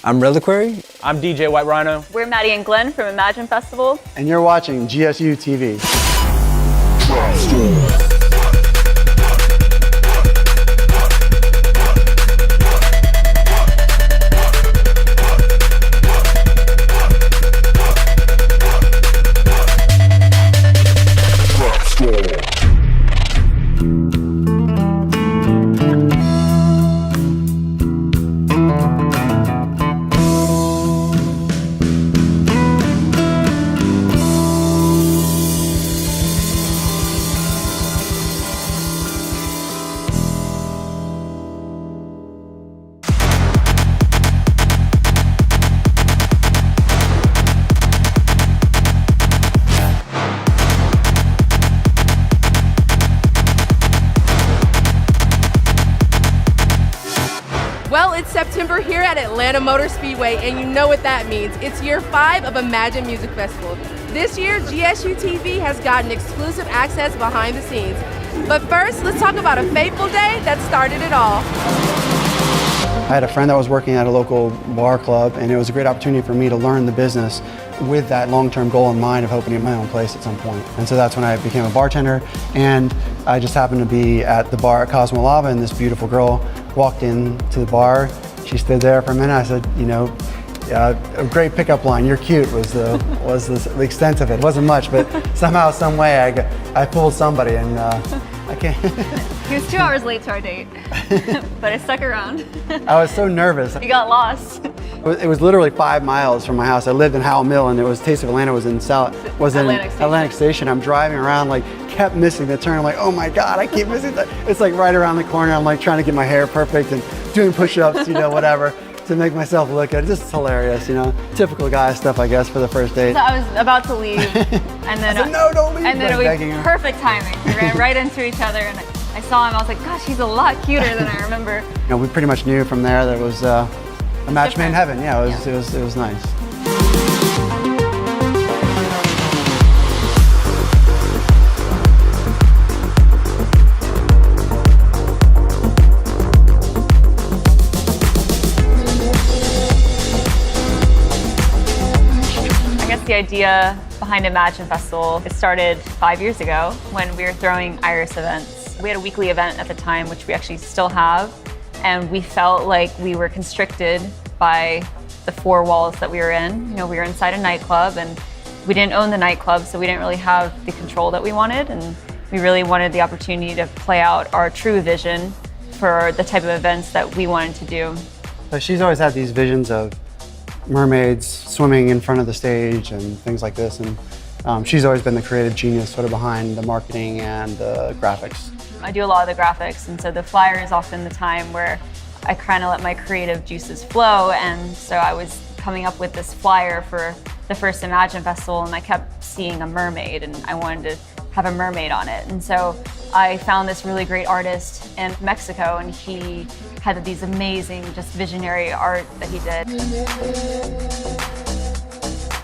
I'm Reliquary. I'm DJ White Rhino. We're Maddie and Glenn from Imagine Festival. And you're watching GSUTV. Well, it's September here at Atlanta Motor Speedway, and you know what that means. It's year 5 of Imagine Music Festival. This year, GSUTV has gotten exclusive access behind the scenes. But first, let's talk about a fateful day that started it all. I had a friend that was working at a local bar club, and it was a great opportunity for me to learn the business with that long-term goal in mind of opening my own place at some point. And so that's when I became a bartender, and I just happened to be at the bar at Cosmo Lava, and this beautiful girl walked into the bar. She stood there for a minute. I said, you know, a great pickup line, "You're cute," was the extent of it. It wasn't much, but somehow, some way, I fooled somebody, and I can't. He was 2 hours late to our date, but I stuck around. I was so nervous. You got lost. It was literally 5 miles from my house. I lived in Howell Mill, and it was Taste of Atlanta was in Atlantic Station. I'm driving around, like, kept missing the turn. I'm like, oh my God, I keep missing that. It's like right around the corner. I'm like trying to get my hair perfect and doing push-ups, you know, whatever, to make myself look good. It's just hilarious, you know. Typical guy stuff, I guess, for the first date. So I was about to leave, and then I said, no, don't leave. And then like, it was perfect timing. We ran right into each other, and I saw him. I was like, gosh, he's a lot cuter than I remember. You know, we pretty much knew from there that it was a match made in heaven. Yeah, it was nice. The idea behind Imagine Festival, it started 5 years ago when we were throwing Iris events. We had a weekly event at the time, which we actually still have, and we felt like we were constricted by the 4 walls that we were in. You know, we were inside a nightclub, and we didn't own the nightclub, so we didn't really have the control that we wanted, and we really wanted the opportunity to play out our true vision for the type of events that we wanted to do. So she's always had these visions of mermaids swimming in front of the stage and things like this, and she's always been the creative genius sort of behind the marketing and the graphics. I do a lot of the graphics, and so the flyer is often the time where I kind of let my creative juices flow, and so I was coming up with this flyer for the first Imagine Festival, and I kept seeing a mermaid, and I wanted to have a mermaid on it, and so I found this really great artist in Mexico, and he had these amazing, just visionary art that he did.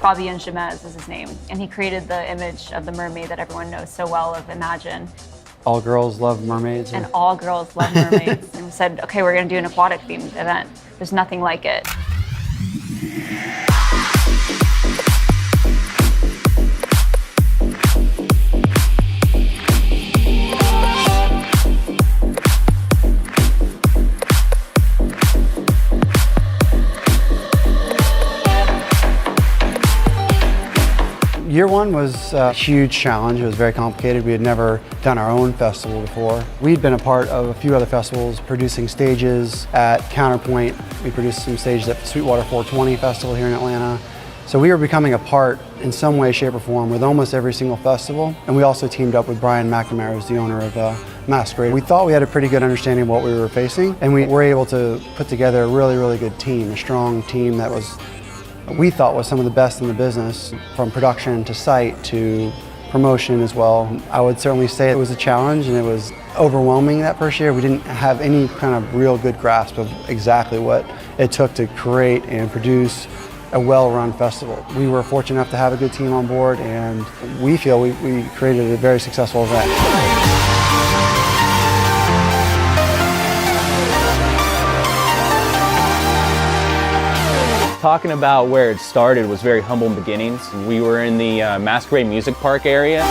Fabian Jamez is his name, and he created the image of the mermaid that everyone knows so well of Imagine. All girls love mermaids. And all girls love mermaids. And we said, okay, we're gonna do an aquatic themed event. There's nothing like it. Year 1 was a huge challenge. It was very complicated. We had never done our own festival before. We'd been a part of a few other festivals, producing stages at Counterpoint. We produced some stages at Sweetwater 420 Festival here in Atlanta. So we were becoming a part in some way, shape, or form with almost every single festival. And we also teamed up with Brian McNamara, who's the owner of Masquerade. We thought we had a pretty good understanding of what we were facing, and we were able to put together a really, really good team, a strong team that we thought was some of the best in the business, from production to site to promotion as well. I would certainly say it was a challenge, and it was overwhelming that first year. We didn't have any kind of real good grasp of exactly what it took to create and produce a well-run festival. We were fortunate enough to have a good team on board, and we feel we created a very successful event. talking about where it started was very humble beginnings. We were in the Masquerade Music Park area.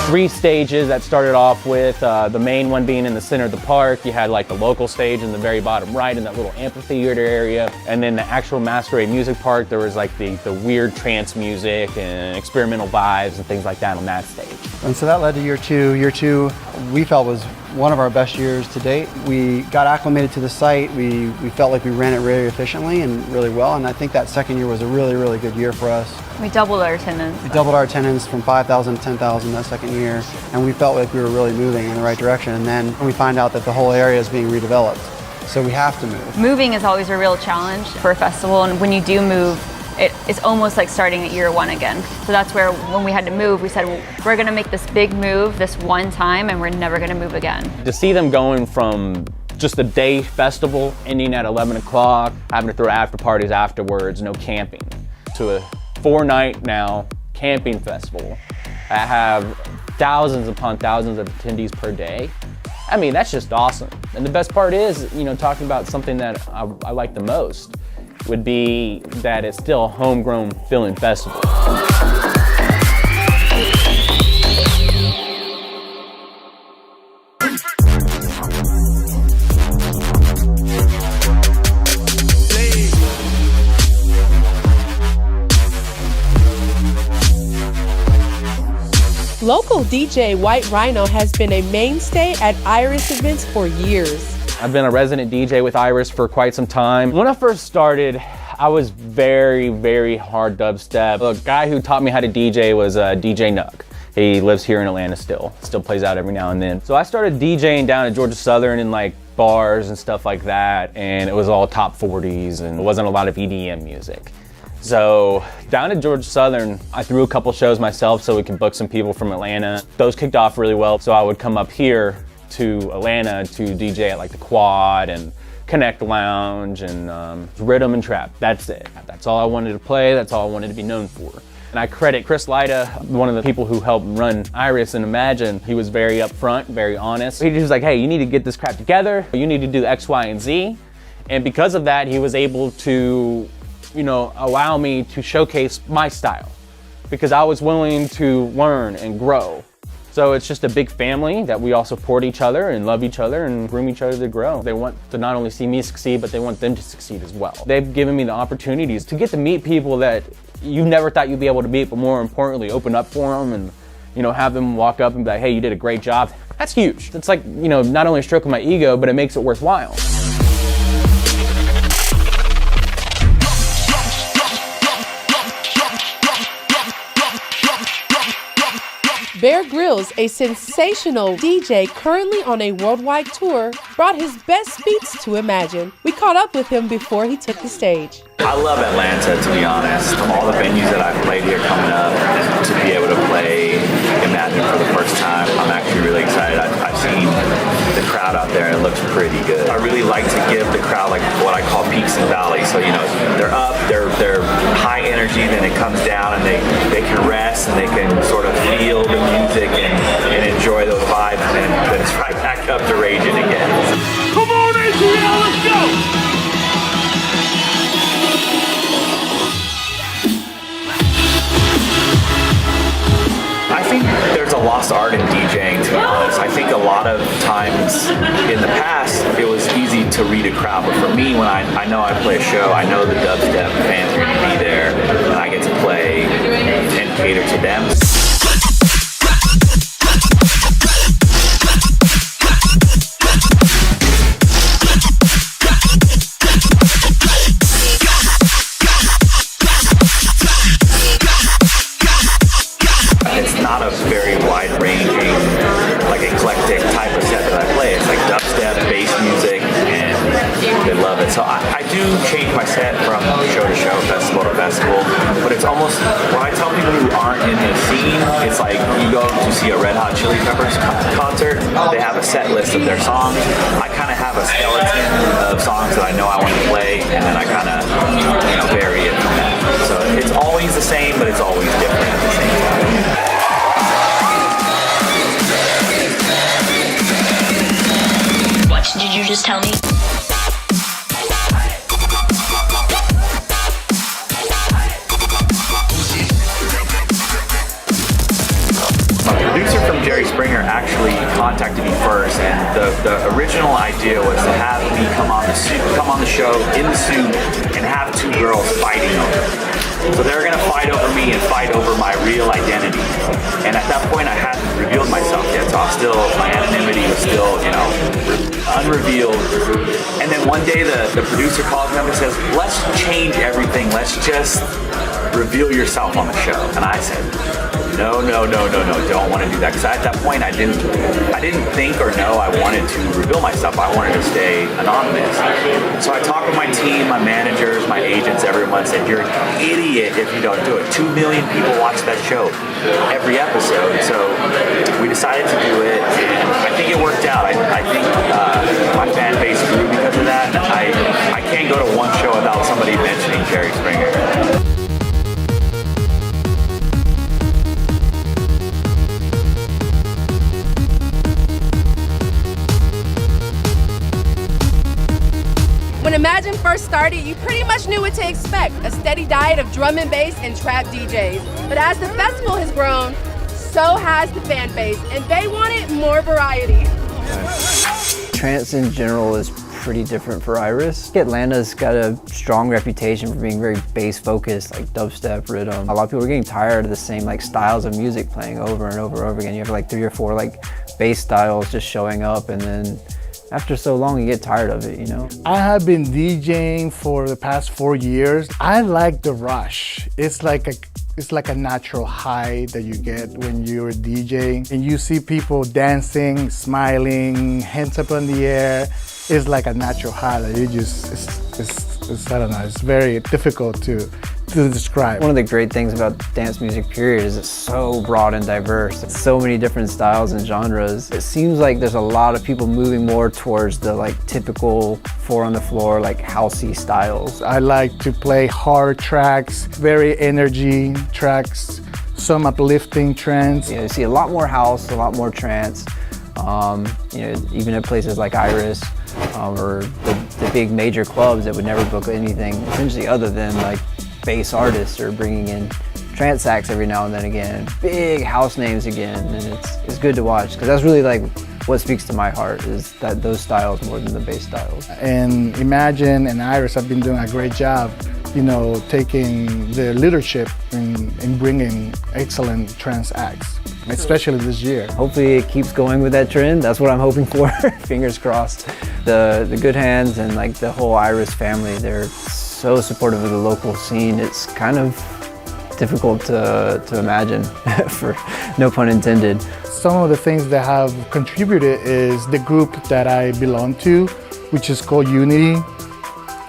3 stages that started off with the main one being in the center of the park. You had like the local stage in the very bottom right in that little amphitheater area. And then the actual Masquerade Music Park, there was like the weird trance music and experimental vibes and things like that on that stage. And so that led to year 2. Year 2 we felt was one of our best years to date. We got acclimated to the site. We felt like we ran it really efficiently and really well. And I think that second year was a really, really good year for us. We doubled our attendance. We doubled our attendance from 5,000 to 10,000 that second year. And we felt like we were really moving in the right direction. And then we find out that the whole area is being redeveloped. So we have to move. Moving is always a real challenge for a festival. And when you do move, it's almost like starting at year 1 again. So that's where, when we had to move, we said, well, we're gonna make this big move this one time and we're never gonna move again. To see them going from just a day festival ending at 11 o'clock, having to throw after parties afterwards, no camping, to a 4-night now camping festival. I have thousands upon thousands of attendees per day. I mean, that's just awesome. And the best part is, you know, talking about something that I like the most would be that it's still a homegrown feeling festival. Local DJ White Rhino has been a mainstay at Iris events for years. I've been a resident DJ with Iris for quite some time. When I first started, I was very, very hard dubstep. The guy who taught me how to DJ was DJ Nug. He lives here in Atlanta still plays out every now and then. So I started DJing down at Georgia Southern in like bars and stuff like that, and it was all top 40s and it wasn't a lot of EDM music. So down at Georgia Southern, I threw a couple shows myself so we could book some people from Atlanta. Those kicked off really well, so I would come up here to Atlanta to DJ at like the Quad and Connect Lounge and rhythm and trap. That's it. That's all I wanted to play. That's all I wanted to be known for. And I credit Chris Lyda, one of the people who helped run Iris and Imagine. He was very upfront, very honest. He was like, hey, you need to get this crap together. You need to do X, Y, and Z. And because of that, he was able to, you know, allow me to showcase my style because I was willing to learn and grow. So it's just a big family that we all support each other and love each other and groom each other to grow. They want to not only see me succeed, but they want them to succeed as well. They've given me the opportunities to get to meet people that you never thought you'd be able to meet, but more importantly, open up for them and, you know, have them walk up and be like, hey, you did a great job. That's huge. It's like, you know, not only stroking my ego, but it makes it worthwhile. Bear Grillz, a sensational DJ currently on a worldwide tour, brought his best beats to Imagine. We caught up with him before he took the stage. I love Atlanta, to be honest. All the venues that I've played here coming up, to be able to play Imagine for the first time, I'm actually really excited. I've seen the crowd out there and it looks pretty good. I really like to give the crowd like what I call peaks and valleys. So, you know, they're up, they're high energy, then it comes down and they can rest and they can sort of feel the music and enjoy those vibes, and then it's right back up to raging again. Come on, ATL, let's go! I think there's a lost art in DJing, to be honest. I think a lot of times in the past, it was easy to read a crowd, but for me, when I know I play a show, I know the dubstep fans are going to be there, and I get to play and cater to them. So I do change my set from show to show, festival to festival, but it's almost, when I tell people who aren't in the scene, it's like you go to see a Red Hot Chili Peppers concert, they have a set list of their songs. I kind of have a skeleton of songs that I know I want to play, and then I kind of, you know, vary it from that. So it's always the same, but it's always different at the same time. What did you just tell me? contacted me first, and the original idea was to have me come on the show in the suit and have two girls fighting over me. So they were gonna fight over me and fight over my real identity. And at that point, I hadn't revealed myself yet, so my anonymity was still, unrevealed. And then one day the producer calls me up and says, let's change everything. Let's just reveal yourself on the show. And I said, no, don't want to do that. Because at that point, I didn't think or know I wanted to reveal myself. I wanted to stay anonymous. So I talked with my team, my managers, my agents, everyone said, you're an idiot if you don't do it. 2 million people watch that show every episode. So we decided to do it, and I think it worked out. I think my fan base grew because of that. I can't go to one show without somebody mentioning Jerry Springer. When Imagine first started, you pretty much knew what to expect, a steady diet of drum and bass and trap DJs. But as the festival has grown, so has the fan base, and they wanted more variety. Trance in general is pretty different for Iris. Atlanta's got a strong reputation for being very bass focused, like dubstep, rhythm. A lot of people are getting tired of the same styles of music playing over and over and over again. You have 3 or 4 bass styles just showing up, and then after so long, you get tired of it, I have been DJing for the past 4 years. I like the rush. It's like a natural high that you get when you're DJing, and you see people dancing, smiling, hands up in the air. It's like a natural high that you just, I don't know, it's very difficult to describe. One of the great things about dance music period is it's so broad and diverse. It's so many different styles and genres. It seems like there's a lot of people moving more towards the typical 4 on the floor, housey styles. I like to play hard tracks, very energy tracks, some uplifting trance. You see a lot more house, a lot more trance. Even at places like Iris or the big major clubs that would never book anything essentially other than bass artists are bringing in trance acts every now and then again, big house names again, and it's good to watch because that's really what speaks to my heart is that those styles more than the bass styles. And Imagine and Iris have been doing a great job, taking their leadership in bringing excellent trance acts, especially this year. Hopefully it keeps going with that trend. That's what I'm hoping for. Fingers crossed. The Goodhands and the whole Iris family, they're so supportive of the local scene. It's kind of difficult to imagine, for no pun intended. Some of the things that have contributed is the group that I belong to, which is called Unity.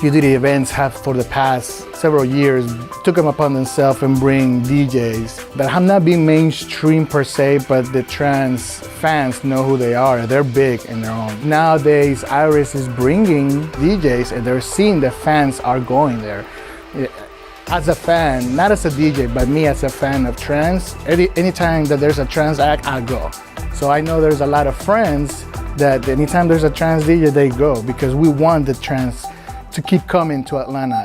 Unity events have for the past several years took them upon themselves and bring DJs that have not been mainstream per se, but the trance fans know who they are. They're big in their own. Nowadays, Iris is bringing DJs and they're seeing the fans are going there. As a fan, not as a DJ, but me as a fan of trance, anytime that there's a trance act, I go. So I know there's a lot of friends that anytime there's a trance DJ, they go because we want the trance to keep coming to Atlanta.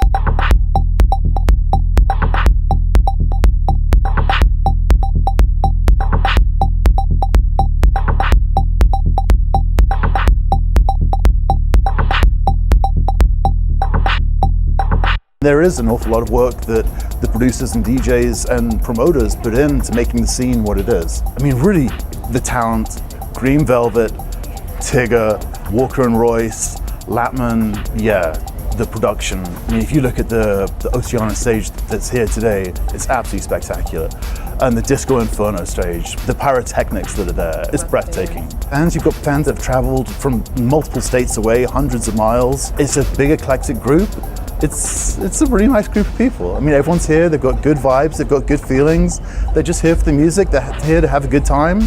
There is an awful lot of work that the producers and DJs and promoters put into making the scene what it is. I mean, really, the talent, Green Velvet, Tigger, Walker and Royce, Latman, the production. I mean, if you look at the Oceana stage that's here today, it's absolutely spectacular. And the Disco Inferno stage, the pyrotechnics that are there, it's breathtaking. And you've got fans that have traveled from multiple states away, hundreds of miles. It's a big eclectic group. It's a really nice group of people. I mean, everyone's here, they've got good vibes, they've got good feelings. They're just here for the music, they're here to have a good time.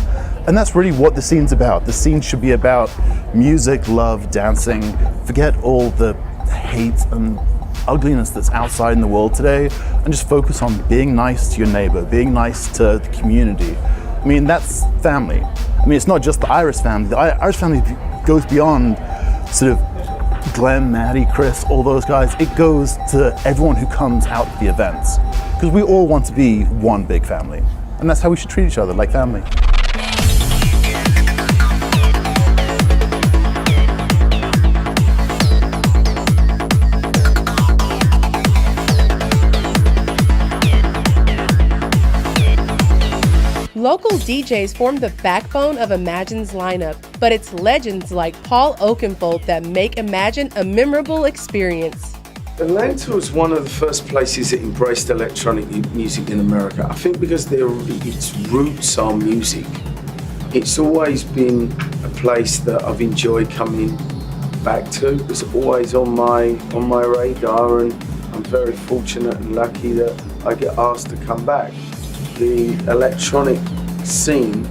And that's really what the scene's about. The scene should be about music, love, dancing. Forget all the hate and ugliness that's outside in the world today and just focus on being nice to your neighbor, being nice to the community. I mean, that's family. I mean, it's not just the Iris family. The Iris family goes beyond sort of Glenn, Maddie, Chris, all those guys. It goes to everyone who comes out to the events because we all want to be one big family. And that's how we should treat each other, like family. Local DJs form the backbone of Imagine's lineup, but it's legends like Paul Oakenfold that make Imagine a memorable experience. Atlanta was one of the first places that embraced electronic music in America. I think because its roots are music. It's always been a place that I've enjoyed coming back to. It's always on my radar, and I'm very fortunate and lucky that I get asked to come back. The electronic scene,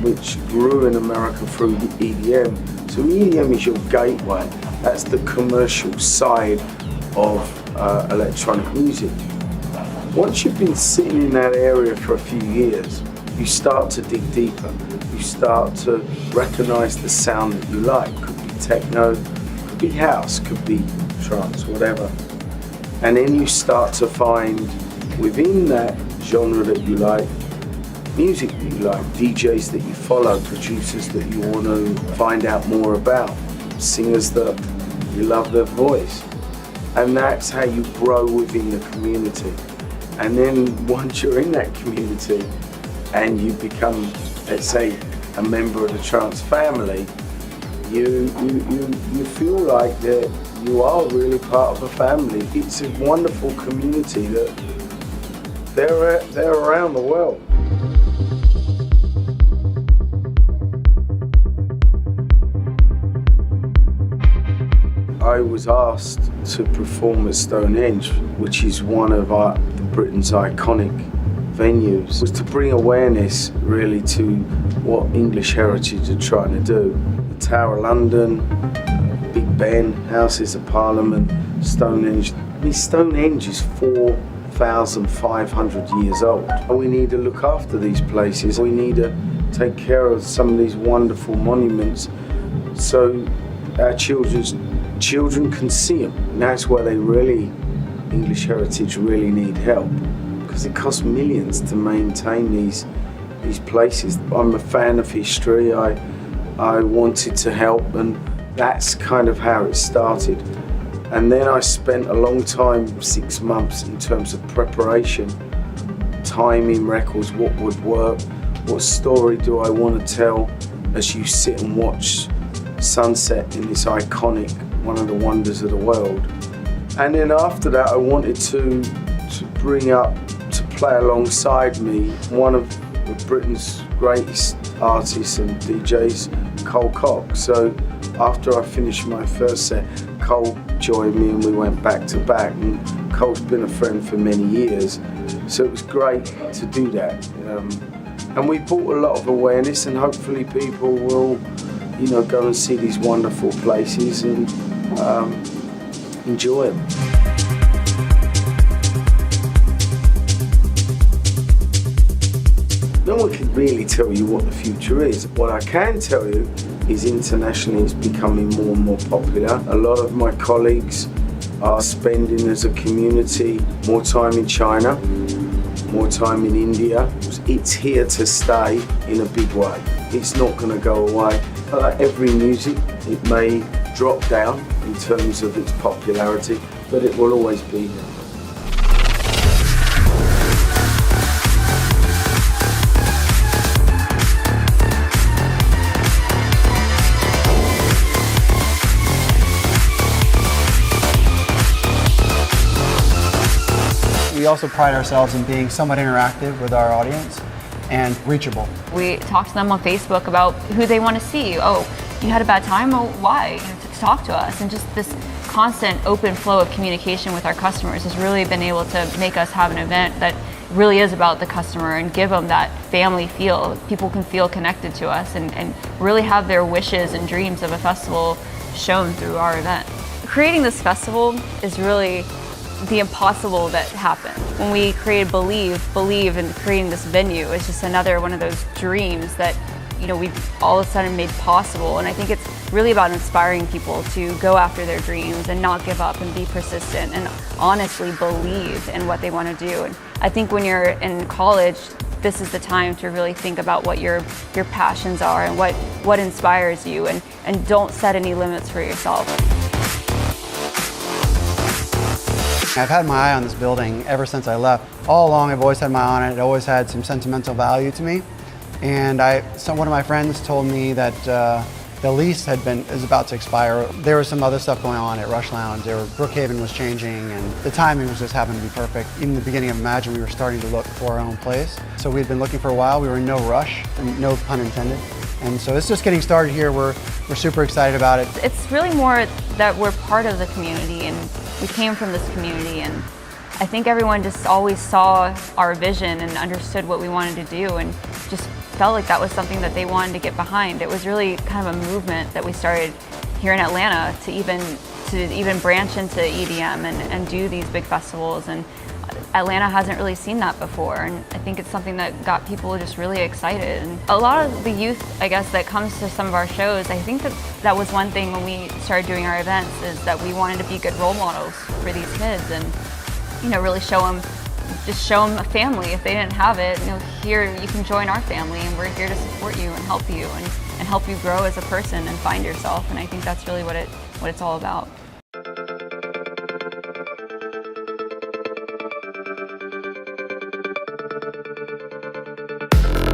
which grew in America through the EDM. So EDM is your gateway. That's the commercial side of electronic music. Once you've been sitting in that area for a few years, you start to dig deeper. You start to recognize the sound that you like. Could be techno, could be house, could be trance, whatever. And then you start to find within that genre that you like, music that you like, DJs that you follow, producers that you want to find out more about, singers that you love their voice. And that's how you grow within the community. And then once you're in that community and you become, let's say, a member of the trance family, you feel like that you are really part of a family. It's a wonderful community that they're around the world. I was asked to perform at Stonehenge, which is one of Britain's iconic venues. It was to bring awareness really to what English heritage are trying to do. The Tower of London, Big Ben, Houses of Parliament, Stonehenge. I mean, Stonehenge is 4,500 years old. We need to look after these places. We need to take care of some of these wonderful monuments so our children can see them. And that's where English heritage really need help, because it costs millions to maintain these places. I'm a fan of history. I wanted to help, and that's kind of how it started. And then I spent a long time, 6 months, in terms of preparation, timing records, what would work, what story do I want to tell as you sit and watch sunset in this iconic, one of the wonders of the world. And then after that, I wanted to bring up, to play alongside me, one of Britain's greatest artists and DJs, Cole Cox. So after I finished my first set, Cole joined me and we went back to back. And Cole's been a friend for many years, so it was great to do that. And we brought a lot of awareness, and hopefully people will, go and see these wonderful places and enjoy them. No one can really tell you what the future is. What I can tell you is internationally it's becoming more and more popular. A lot of my colleagues are spending as a community more time in China, more time in India. It's here to stay in a big way. It's not going to go away. Like every music, it may drop down in terms of its popularity, but it will always be there. We also pride ourselves in being somewhat interactive with our audience and reachable. We talk to them on Facebook about who they want to see. Oh, you had a bad time? Oh, why? To talk to us. And just this constant open flow of communication with our customers has really been able to make us have an event that really is about the customer and give them that family feel. People can feel connected to us and really have their wishes and dreams of a festival shown through our event. Creating this festival is really the impossible that happened. When we created Believe in creating this venue, it's just another one of those dreams that we've all of a sudden made possible. And I think it's really about inspiring people to go after their dreams and not give up and be persistent and honestly believe in what they want to do. And I think when you're in college, this is the time to really think about what your passions are and what inspires you, and don't set any limits for yourself. I've had my eye on this building ever since I left. All along, I've always had my eye on it. It always had some sentimental value to me. And one of my friends told me that the lease is about to expire. There was some other stuff going on at Rush Lounge. Brookhaven was changing, and the timing was just happened to be perfect. In the beginning of Imagine, we were starting to look for our own place. So we had been looking for a while. We were in no rush, and no pun intended. And so it's just getting started here. We're super excited about it. It's really more that we're part of the community, and we came from this community, and I think everyone just always saw our vision and understood what we wanted to do, and just felt like that was something that they wanted to get behind. It was really kind of a movement that we started here in Atlanta to even branch into EDM and do these big festivals. And Atlanta hasn't really seen that before, and I think it's something that got people just really excited. And a lot of the youth, I guess, that comes to some of our shows, I think that was one thing when we started doing our events, is that we wanted to be good role models for these kids, and really show them a family. If they didn't have it, here you can join our family, and we're here to support you and help you and help you grow as a person and find yourself. And I think that's really what it's all about.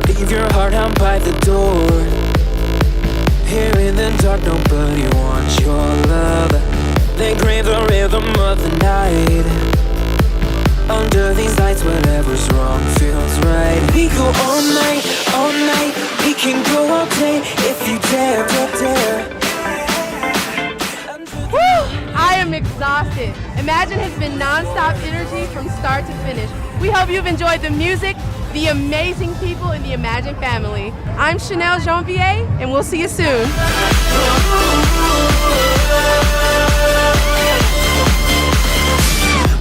Leave your heart out by the door. Here in the dark, nobody wants your love. They crave the rhythm of the night. Under these lights, whatever's wrong feels right. We go all night, we can go all day if you dare, dare. Woo! I am exhausted. Imagine has been non-stop energy from start to finish. We hope you've enjoyed the music, the amazing people in the Imagine family. I'm Chanel Janvier, and we'll see you soon.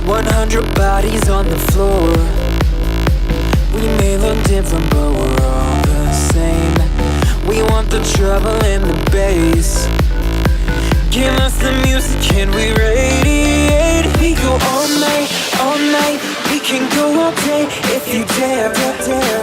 100 bodies on the floor. We may look different, but we're all the same. We want the trouble and the bass. Give us the music and we radiate. We go all night, we can go all day if you dare, dare.